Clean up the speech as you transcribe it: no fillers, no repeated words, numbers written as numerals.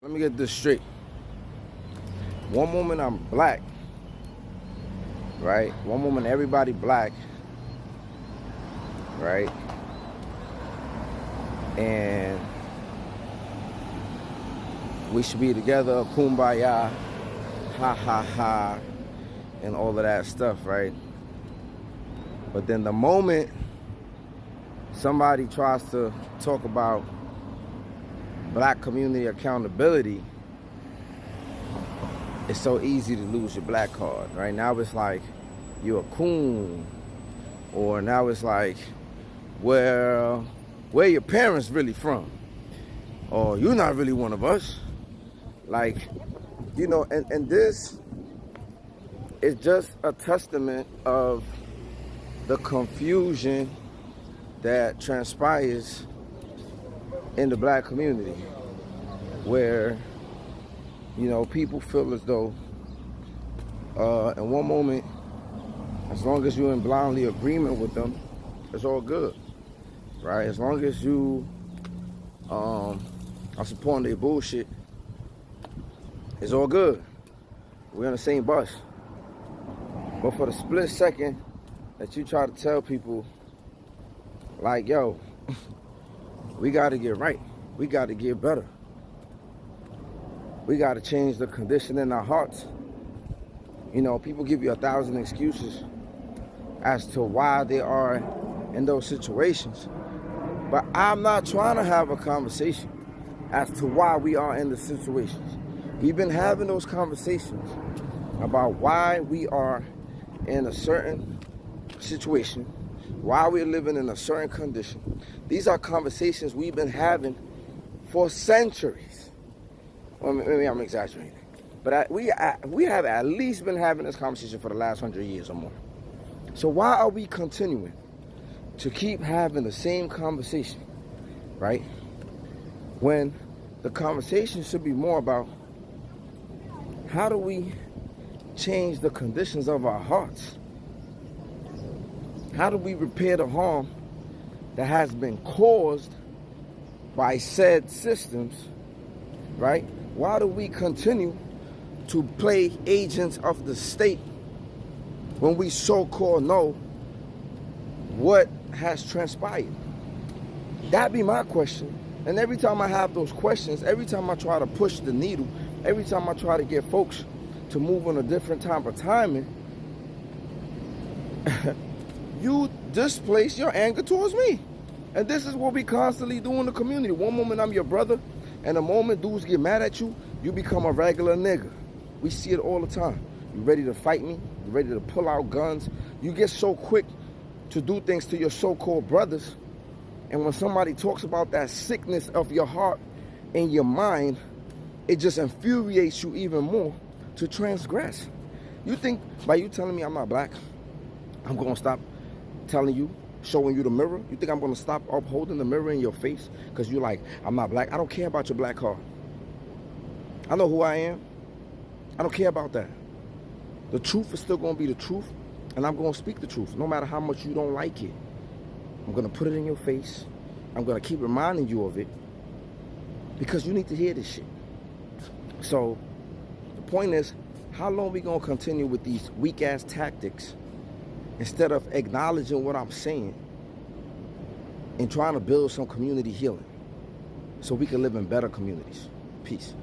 Let me get this straight. One moment I'm black, right? One moment everybody black, right? And we should be together, kumbaya, ha ha ha, and all of that stuff, right? But then the moment somebody tries to talk about black community accountability, it's so easy to lose your black card. Right now it's like you're a coon, or now it's like, well, where your parents really from, or you're not really one of us. Like, you know, and this is just a testament of the confusion that transpires in the black community, where, you know, people feel as though in one moment, as long as you're in blindly agreement with them, it's all good, right? As long as you are supporting their bullshit, it's all good. We're on the same bus. But for the split second that you try to tell people, like, yo, we got to get right. We got to get better. We got to change the condition in our hearts. You know, people give you 1,000 excuses as to why they are in those situations. But I'm not trying to have a conversation as to why we are in the situations. We've been having those conversations about why we are in a certain situation, why we're living in a certain condition. These are conversations we've been having for centuries. Well, maybe I'm exaggerating, but we have at least been having this conversation for the last 100 years or more. So why are we continuing to keep having the same conversation, right? When the conversation should be more about how do we change the conditions of our hearts? How do we repair the harm that has been caused by said systems, right? Why do we continue to play agents of the state when we so-called know what has transpired? That be my question. And every time I have those questions, every time I try to push the needle, every time I try to get folks to move on a different type of timing, you displace your anger towards me. And this is what we constantly do in the community. One moment I'm your brother, and the moment dudes get mad at you, you become a regular nigga. We see it all the time. You ready to fight me? You ready to pull out guns? You get so quick to do things to your so-called brothers. And when somebody talks about that sickness of your heart and your mind, it just infuriates you even more to transgress. You think by you telling me I'm not black, I'm going to stop telling you, showing you the mirror? You think I'm going to stop upholding the mirror in your face because you're like, I'm not black? I don't care about your black card. I know who I am. I don't care about that. The truth is still going to be the truth, and I'm going to speak the truth no matter how much you don't like it. I'm going to put it in your face. I'm going to keep reminding you of it because you need to hear this shit. So the point is, how long are we going to continue with these weak-ass tactics instead of acknowledging what I'm saying and trying to build some community healing so we can live in better communities? Peace.